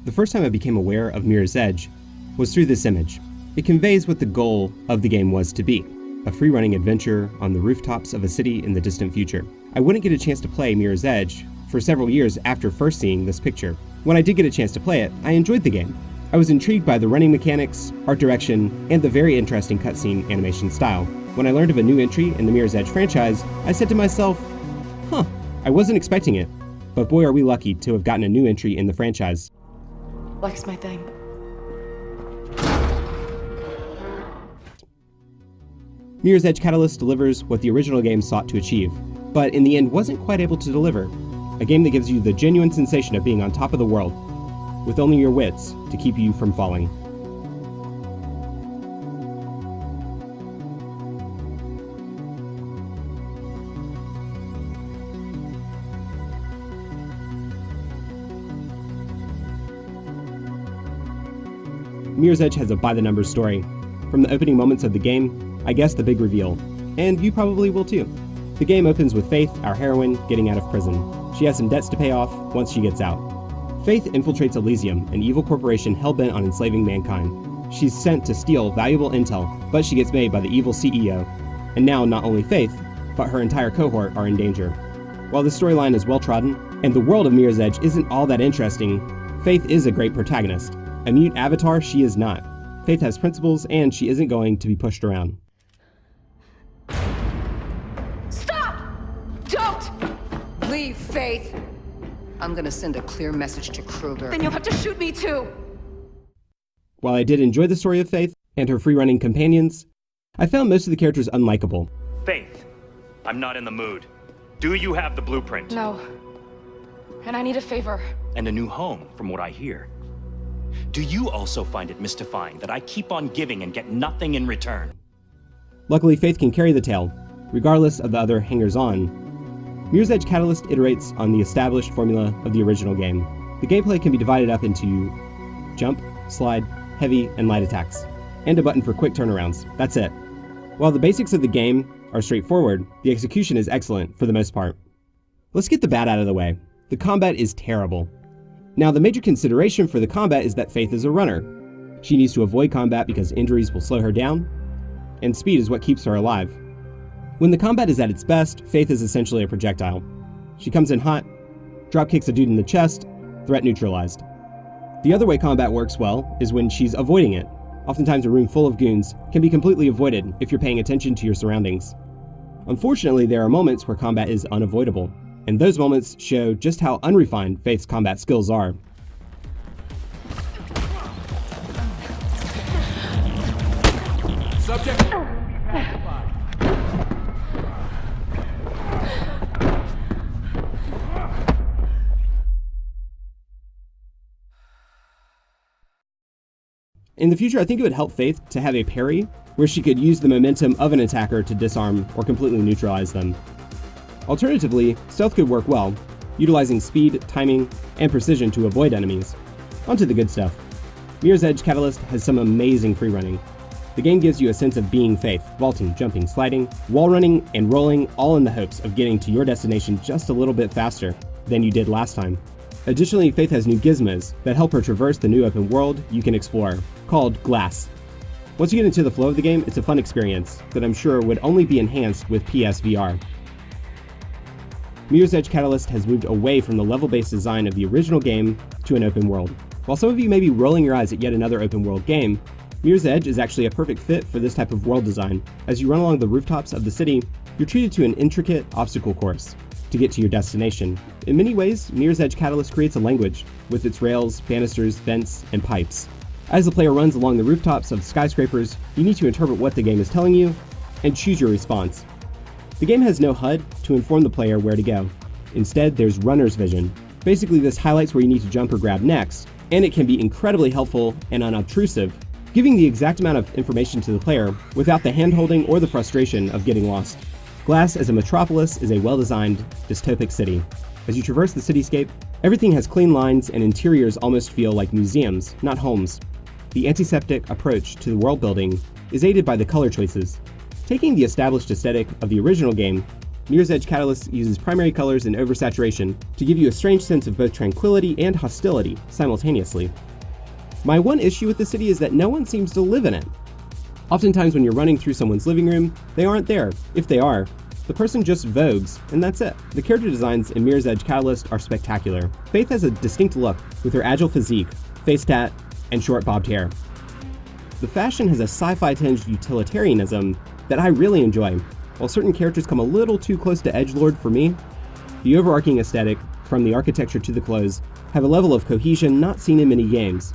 The first time I became aware of Mirror's Edge was through this image. It conveys what the goal of the game was to be, a free-running adventure on the rooftops of a city in the distant future. I wouldn't get a chance to play Mirror's Edge for several years after first seeing this picture. When I did get a chance to play it, I enjoyed the game. I was intrigued by the running mechanics, art direction, and the very interesting cutscene animation style. When I learned of a new entry in the Mirror's Edge franchise, I said to myself, I wasn't expecting it, but boy are we lucky to have gotten a new entry in the franchise. Like's my thing. Mirror's Edge Catalyst delivers what the original game sought to achieve, but in the end wasn't quite able to deliver. A game that gives you the genuine sensation of being on top of the world, with only your wits to keep you from falling. Mirror's Edge has a by-the-numbers story. From the opening moments of the game, I guess the big reveal, and you probably will too. The game opens with Faith, our heroine, getting out of prison. She has some debts to pay off once she gets out. Faith infiltrates Elysium, an evil corporation hell-bent on enslaving mankind. She's sent to steal valuable intel, but she gets made by the evil CEO. And now not only Faith, but her entire cohort are in danger. While the storyline is well-trodden, and the world of Mirror's Edge isn't all that interesting, Faith is a great protagonist. A mute avatar, she is not. Faith has principles, and she isn't going to be pushed around. Stop! Don't! Leave, Faith. I'm gonna send a clear message to Kruger. Then you'll have to shoot me too! While I did enjoy the story of Faith and her free-running companions, I found most of the characters unlikable. Faith, I'm not in the mood. Do you have the blueprint? No. And I need a favor. And a new home, from what I hear. Do you also find it mystifying that I keep on giving and get nothing in return? Luckily, Faith can carry the tale, regardless of the other hangers-on. Mirror's Edge Catalyst iterates on the established formula of the original game. The gameplay can be divided up into jump, slide, heavy, and light attacks, and a button for quick turnarounds. That's it. While the basics of the game are straightforward, the execution is excellent for the most part. Let's get the bad out of the way. The combat is terrible. Now, the major consideration for the combat is that Faith is a runner. She needs to avoid combat because injuries will slow her down, and speed is what keeps her alive. When the combat is at its best, Faith is essentially a projectile. She comes in hot, drop kicks a dude in the chest, threat neutralized. The other way combat works well is when she's avoiding it. Oftentimes a room full of goons can be completely avoided if you're paying attention to your surroundings. Unfortunately, there are moments where combat is unavoidable, and those moments show just how unrefined Faith's combat skills are. Subject. In the future, I think it would help Faith to have a parry, where she could use the momentum of an attacker to disarm or completely neutralize them. Alternatively, stealth could work well, utilizing speed, timing, and precision to avoid enemies. Onto the good stuff. Mirror's Edge Catalyst has some amazing free running. The game gives you a sense of being Faith, vaulting, jumping, sliding, wall running, and rolling, all in the hopes of getting to your destination just a little bit faster than you did last time. Additionally, Faith has new gizmos that help her traverse the new open world you can explore, called Glass. Once you get into the flow of the game, it's a fun experience that I'm sure would only be enhanced with PSVR. Mirror's Edge Catalyst has moved away from the level-based design of the original game to an open world. While some of you may be rolling your eyes at yet another open world game, Mirror's Edge is actually a perfect fit for this type of world design. As you run along the rooftops of the city, you're treated to an intricate obstacle course to get to your destination. In many ways, Mirror's Edge Catalyst creates a language with its rails, banisters, vents, and pipes. As the player runs along the rooftops of skyscrapers, you need to interpret what the game is telling you and choose your response. The game has no HUD to inform the player where to go. Instead, there's runner's vision. Basically, this highlights where you need to jump or grab next, and it can be incredibly helpful and unobtrusive, giving the exact amount of information to the player without the hand-holding or the frustration of getting lost. Glass as a metropolis is a well-designed, dystopic city. As you traverse the cityscape, everything has clean lines and interiors almost feel like museums, not homes. The antiseptic approach to the world building is aided by the color choices. Taking the established aesthetic of the original game, Mirror's Edge Catalyst uses primary colors and oversaturation to give you a strange sense of both tranquility and hostility simultaneously. My one issue with the city is that no one seems to live in it. Oftentimes when you're running through someone's living room, they aren't there. If they are, the person just vogues, and that's it. The character designs in Mirror's Edge Catalyst are spectacular. Faith has a distinct look with her agile physique, face tat, and short bobbed hair. The fashion has a sci-fi tinged utilitarianism that I really enjoy. While certain characters come a little too close to edgelord for me, the overarching aesthetic, from the architecture to the clothes, have a level of cohesion not seen in many games.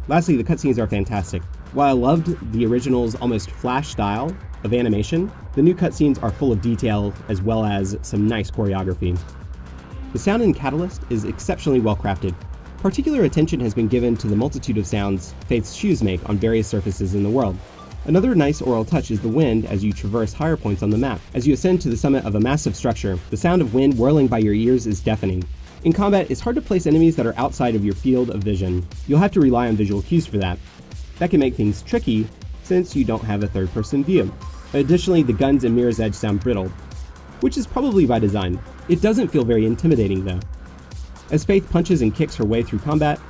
Lastly, the cutscenes are fantastic. While I loved the original's almost flash style of animation, the new cutscenes are full of detail as well as some nice choreography. The sound in Catalyst is exceptionally well crafted. Particular attention has been given to the multitude of sounds Faith's shoes make on various surfaces in the world. Another nice aural touch is the wind as you traverse higher points on the map. As you ascend to the summit of a massive structure, the sound of wind whirling by your ears is deafening. In combat, it's hard to place enemies that are outside of your field of vision. You'll have to rely on visual cues for that. That can make things tricky since you don't have a third-person view. Additionally, the guns in Mirror's Edge sound brittle, which is probably by design. It doesn't feel very intimidating though. As Faith punches and kicks her way through combat,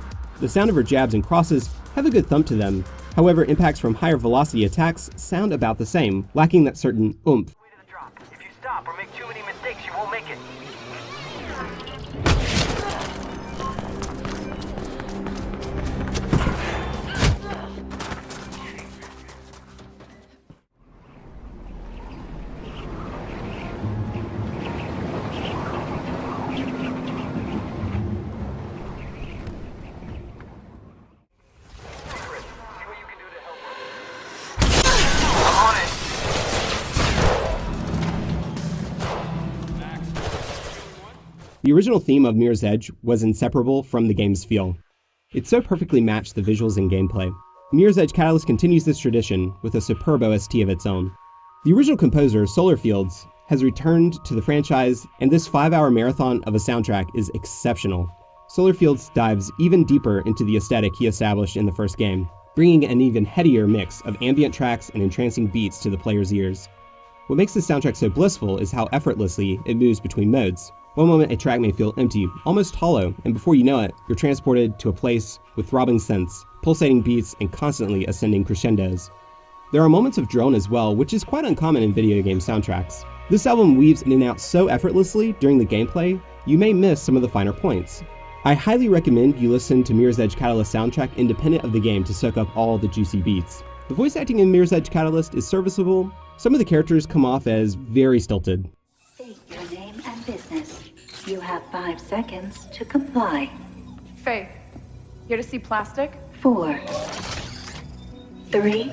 the sound of her jabs and crosses have a good thump to them. However, impacts from higher velocity attacks sound about the same, lacking that certain oomph. If you stop or make too many mistakes, you won't make it. The original theme of Mirror's Edge was inseparable from the game's feel. It so perfectly matched the visuals and gameplay. Mirror's Edge Catalyst continues this tradition with a superb OST of its own. The original composer, Solarfields, has returned to the franchise, and this 5-hour marathon of a soundtrack is exceptional. Solarfields dives even deeper into the aesthetic he established in the first game, bringing an even headier mix of ambient tracks and entrancing beats to the player's ears. What makes this soundtrack so blissful is how effortlessly it moves between modes. One moment a track may feel empty, almost hollow, and before you know it, you're transported to a place with throbbing synths, pulsating beats, and constantly ascending crescendos. There are moments of drone as well, which is quite uncommon in video game soundtracks. This album weaves in and out so effortlessly during the gameplay, you may miss some of the finer points. I highly recommend you listen to Mirror's Edge Catalyst soundtrack independent of the game to soak up all the juicy beats. The voice acting in Mirror's Edge Catalyst is serviceable. Some of the characters come off as very stilted. State your name and business. You have 5 seconds to comply. Faith, here to see plastic? 4, 3,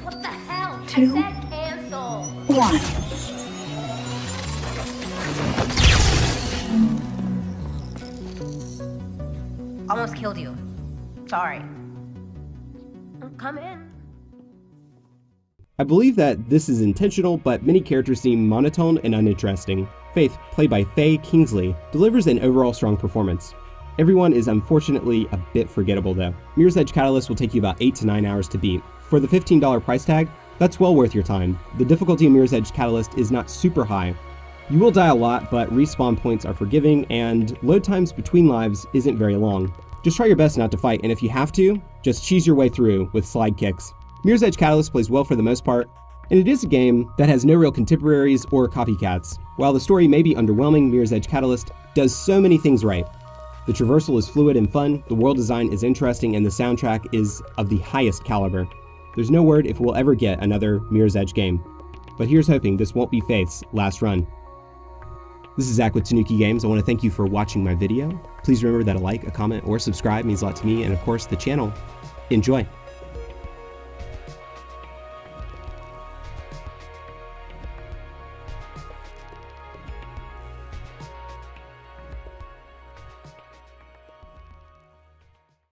What the hell? 2, I said cancel. 1. Almost killed you. Sorry. Come in. I believe that this is intentional, but many characters seem monotone and uninteresting. Faith, played by Faye Kingsley, delivers an overall strong performance. Everyone is unfortunately a bit forgettable though. Mirror's Edge Catalyst will take you about 8 to 9 hours to beat. For the $15 price tag, that's well worth your time. The difficulty in Mirror's Edge Catalyst is not super high. You will die a lot, but respawn points are forgiving, and load times between lives isn't very long. Just try your best not to fight, and if you have to, just cheese your way through with slide kicks. Mirror's Edge Catalyst plays well for the most part, and it is a game that has no real contemporaries or copycats. While the story may be underwhelming, Mirror's Edge Catalyst does so many things right. The traversal is fluid and fun, the world design is interesting, and the soundtrack is of the highest caliber. There's no word if we'll ever get another Mirror's Edge game. But here's hoping this won't be Faith's last run. This is Zach with Tanuki Games. I want to thank you for watching my video. Please remember that a like, a comment, or subscribe means a lot to me and of course the channel. Enjoy!